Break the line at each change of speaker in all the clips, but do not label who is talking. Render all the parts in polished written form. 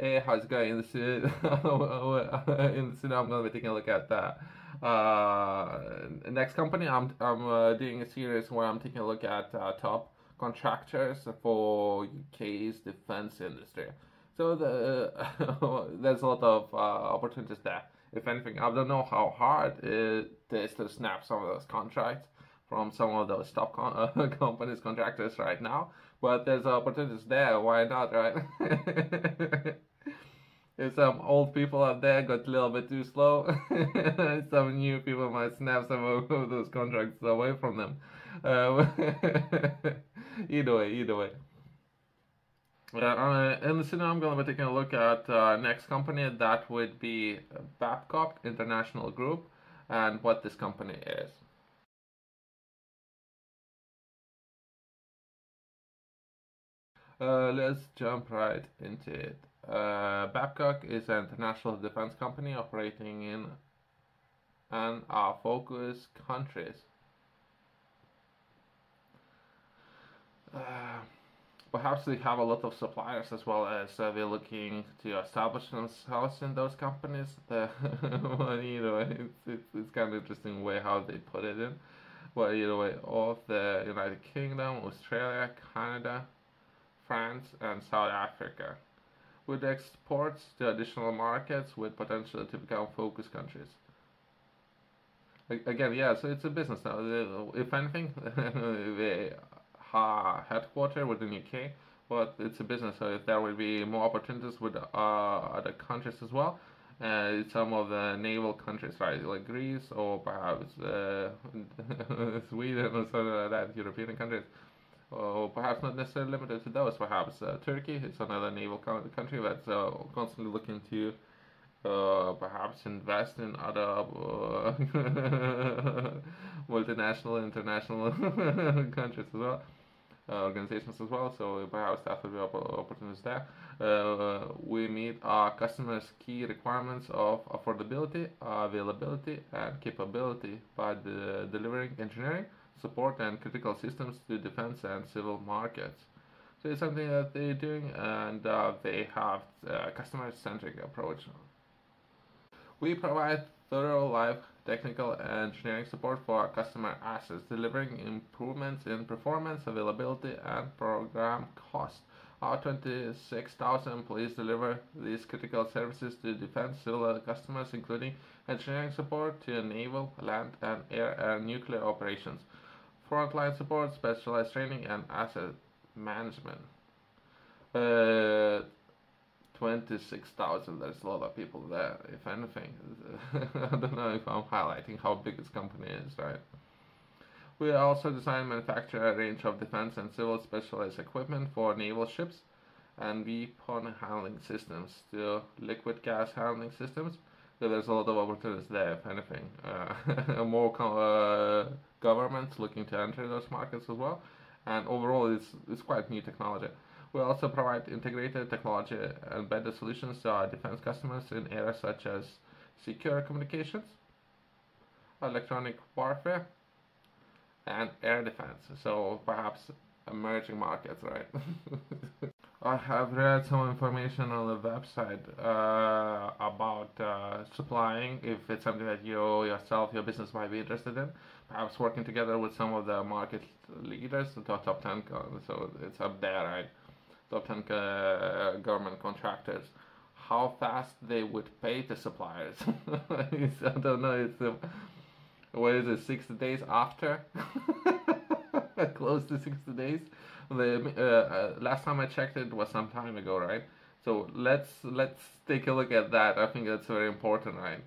Hey, how's it going? In the city, in the city, I'm gonna be taking a look at that. Next company, I'm doing a series where I'm taking a look at top contractors for UK's defense industry. So there's a lot of opportunities there. If anything, I don't know how hard it is to snap some of those contracts from some of those top companies, contractors right now. But there's opportunities there. Why not, right? If some old people out there got a little bit too slow, some new people might snap some of those contracts away from them. Uh, either way. In the cinema, I'm going to be taking a look at next company. That would be Babcock International Group and what this company is. Let's jump right into it. Babcock is an international defense company operating in and our focus countries. Uh, Perhaps they have a lot of suppliers as well as they're looking to establish themselves in those companies. Well, either way, it's kind of interesting way how they put it in. Well, either way, of the United Kingdom, Australia, Canada, France, and South Africa, with exports to additional markets with potential to become focus countries. Again, yeah, so it's a business now. If anything, the headquarter within UK, but it's a business. So if there will be more opportunities with other countries as well, some of the naval countries, right, like Greece or perhaps Sweden or something like that, European countries. Or perhaps not necessarily limited to those. Perhaps Turkey is another naval country that's constantly looking to perhaps invest in other multinational, international countries as well, organizations as well. So perhaps that will be opportunities there. We meet our customers' key requirements of affordability, availability, and capability by delivering engineering, support, and critical systems to defense and civil markets. So it's something that they're doing, and they have a customer-centric approach. We provide thorough life technical and engineering support for our customer assets, delivering improvements in performance, availability, and program cost. Our 26,000 employees deliver these critical services to defense civil customers, including engineering support to naval, land, and air and nuclear operations, frontline support, specialized training, and asset management. Uh, 26,000, there's a lot of people there, if anything. I don't know if I'm highlighting how big this company is, right? We also design and manufacture a range of defense and civil specialized equipment for naval ships and weapon handling systems to liquid gas handling systems. So there's a lot of opportunities there, if anything. More governments looking to enter those markets as well. And overall, it's quite new technology. We also provide integrated technology and embedded solutions to our defense customers in areas such as secure communications, electronic warfare, and air defense. So perhaps emerging markets, right? I have read some information on the website about supplying, if it's something that you yourself, your business might be interested in, perhaps working together with some of the market leaders, the top 10, so it's up there, right? Top 10 government contractors, how fast they would pay the suppliers. I don't know, what is it, 60 days after? Close to 60 days. Last time I checked it was some time ago, right? So let's take a look at that. I think that's very important, right?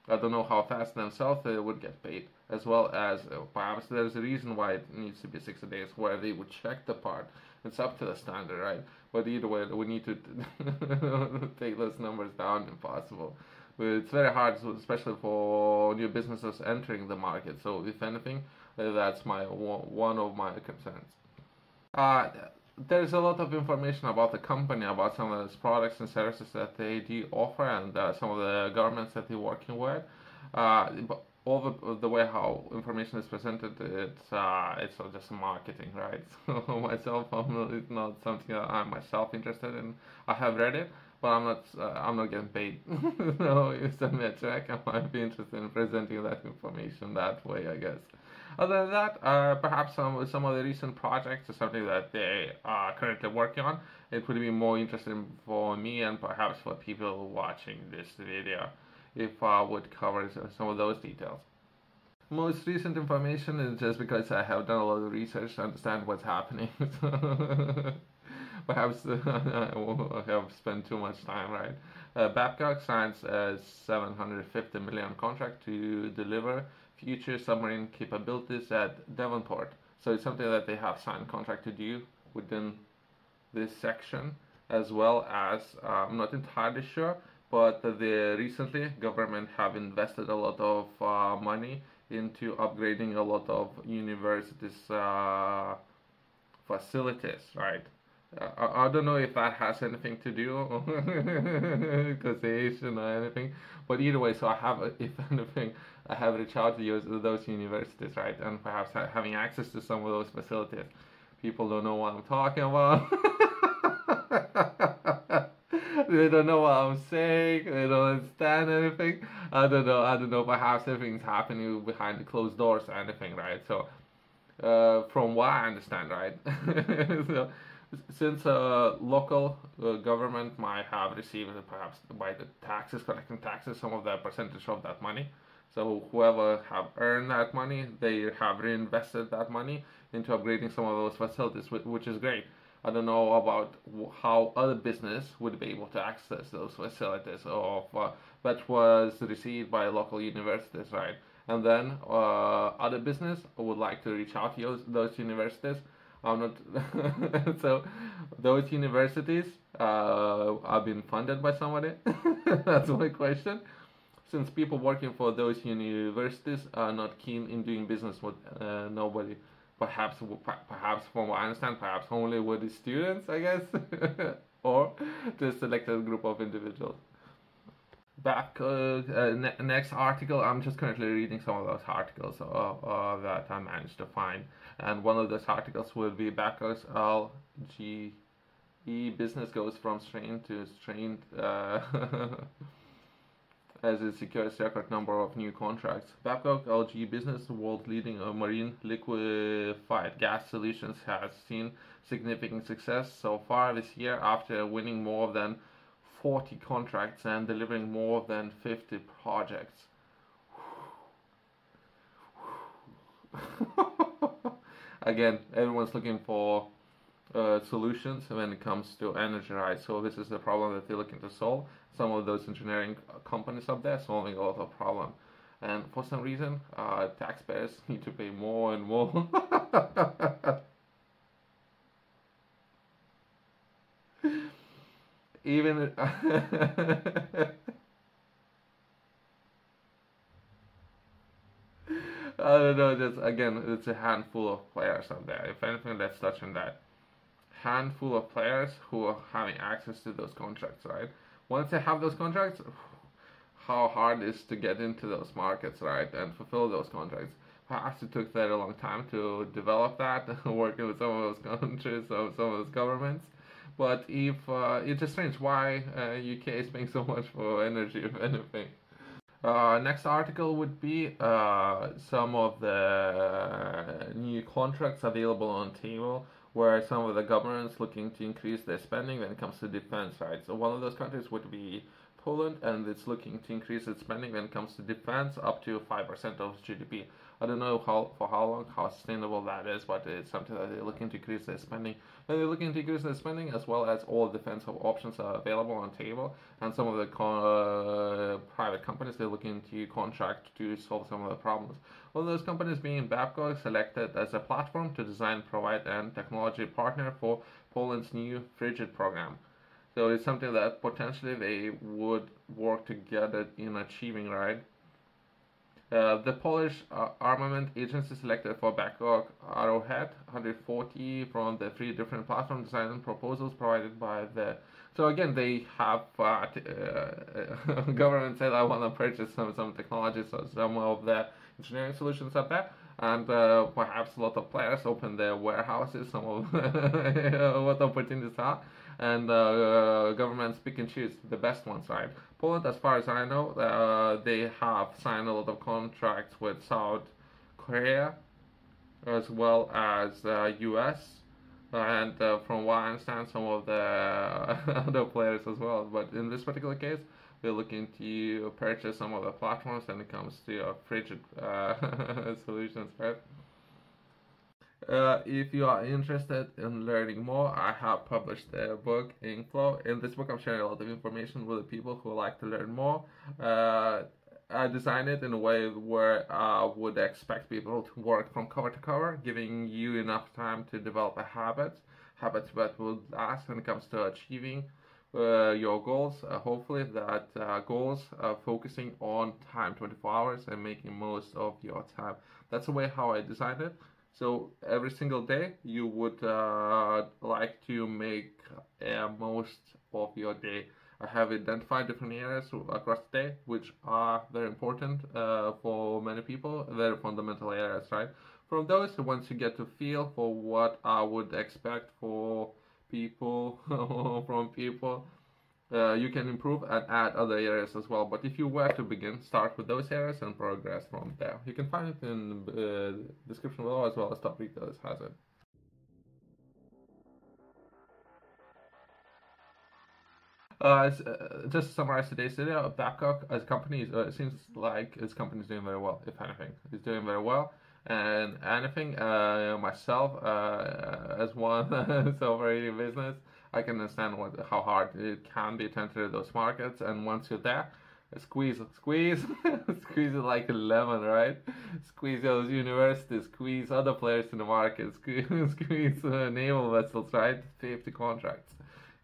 I don't know how fast themselves they would get paid, as well as perhaps there's a reason why it needs to be 60 days, where they would check the part. It's up to the standard, right? But either way, we need to take those numbers down if possible. But it's very hard, especially for new businesses entering the market. So if anything, that's one of my concerns. Uh, there's a lot of information about the company, about some of those products and services that they do offer, and some of the governments that they're working with. But all the way how information is presented, it's just marketing, right? So myself, it's not something that I'm myself interested in. I have read it, but I'm not getting paid. So you send me a check, I might be interested in presenting that information that way, I guess. Other than that, perhaps some of the recent projects or something that they are currently working on. It would be more interesting for me and perhaps for people watching this video if I would cover some of those details. Most recent information is just because I have done a lot of research to understand what's happening. Perhaps I have spent too much time, right? Babcock signs a $750 million contract to deliver future submarine capabilities at Devonport. So it's something that they have signed contract to do within this section, as well as I'm not entirely sure, but the recently government have invested a lot of money into upgrading a lot of universities facilities, right? I don't know if that has anything to do negotiation or anything, but either way, so I have, if anything, I have reached out to those universities, right, and perhaps having access to some of those facilities. People don't know what I'm talking about. They don't know what I'm saying. They don't understand anything. I don't know. Perhaps everything's happening behind the closed doors or anything, right? So, from what I understand, right? So, since local government might have received, perhaps by the taxes, collecting taxes, some of the percentage of that money. So whoever have earned that money, they have reinvested that money into upgrading some of those facilities, which is great. I don't know about how other business would be able to access those facilities that was received by local universities, right? And then other business would like to reach out to those universities. I'm not so those universities are being funded by somebody. That's my question. Since people working for those universities are not keen in doing business with nobody, perhaps from what I understand, perhaps only with the students, I guess, or just selected group of individuals. Next article, I'm just currently reading some of those articles that I managed to find, and one of those articles will be Babcock's LGE business goes from strain to strained as it secures record number of new contracts. Babcock LG Business, the world leading marine liquefied gas solutions, has seen significant success so far this year after winning more than 40 contracts and delivering more than 50 projects. Again, everyone's looking for solutions when it comes to energy, right? So this is the problem that they're looking to solve. Some of those engineering companies up there solving a lot of problem, and for some reason, taxpayers need to pay more and more. Even I don't know. Just again, it's a handful of players out there. If anything, let's touch on that. Handful of players who are having access to those contracts, right? Once they have those contracts, how hard it is to get into those markets, right, and fulfill those contracts. Perhaps it took that a long time to develop that, working with some of those countries, some of those governments. But if it's just strange why UK is paying so much for energy, if anything. Next article would be some of the new contracts available on table, where some of the governments looking to increase their spending when it comes to defense, right? So one of those countries would be Poland, and it's looking to increase its spending when it comes to defense up to 5% of GDP. I don't know for how long, how sustainable that is, but it's something that they're looking to increase their spending. And they're looking to increase their spending as well as all defensive options are available on table, and some of the private companies they're looking to contract to solve some of the problems. One of those companies being Babcock, selected as a platform to design, provide, and technology partner for Poland's new frigate program. So it's something that potentially they would work together in achieving, right? The Polish armament agency selected for Babcock Arrowhead 140 from the 3 different platform design and proposals provided by the. So again, they have government said I want to purchase some technologies, so some of the engineering solutions up there, and perhaps a lot of players open their warehouses. Some of what opportunities are. and governments pick and choose the best ones, right? Poland, as far as I know, they have signed a lot of contracts with South Korea as well as US, and from what I understand, some of the other players as well. But in this particular case, we're looking to purchase some of the platforms when it comes to frigid solutions, right? If you are interested in learning more, I have published a book, Inkflow. In this book, I'm sharing a lot of information with the people who like to learn more. I designed it in a way where I would expect people to work from cover to cover, giving you enough time to develop a habits that will last when it comes to achieving your goals. Hopefully that goals focusing on time, 24 hours, and making most of your time. That's the way how I designed it. So every single day you would like to make most of your day. I have identified different areas across the day which are very important for many people, very fundamental areas, right? From those, once you get to feel for what I would expect for people, from people, you can improve and add other areas as well. But if you were to begin, start with those areas and progress from there. You can find it in the description below as well as Top Retailers has it. Just to summarize today's video, Babcock as a company, it seems like his company is doing very well, if anything. It's doing very well. And anything, myself, as one operating business, I can understand how hard it can be to enter those markets. And once you're there, squeeze, squeeze it like a lemon, right? Squeeze those universities, squeeze other players in the market, squeeze naval vessels, right? 50 contracts.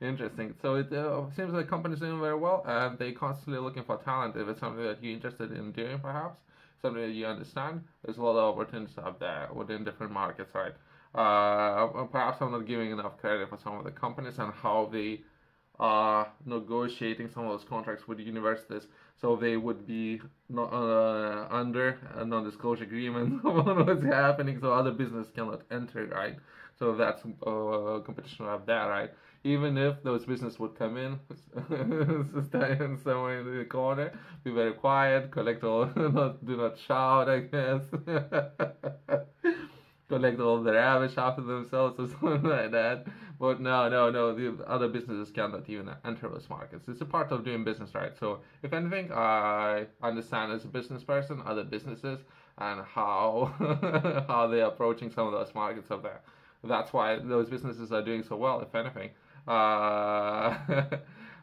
Interesting. So it seems like the company's doing very well, and they're constantly looking for talent. If it's something that you're interested in doing, perhaps something that you understand, there's a lot of opportunities out there within different markets, right? Perhaps I'm not giving enough credit for some of the companies and how they are negotiating some of those contracts with universities, so they would be not under a non-disclosure agreement on what's happening, so other business cannot enter, right? So that's competition out there, right? Even if those businesses would come in, stand somewhere in the corner, be very quiet, collect all, do not shout, I guess. Collect all the rubbish after themselves or something like that. But no, the other businesses cannot even enter those markets. It's a part of doing business, right? So if anything, I understand as a business person, other businesses, and how how they're approaching some of those markets of there. That's why those businesses are doing so well, if anything.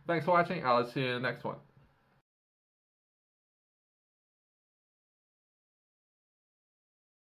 Thanks for watching. I'll see you in the next one.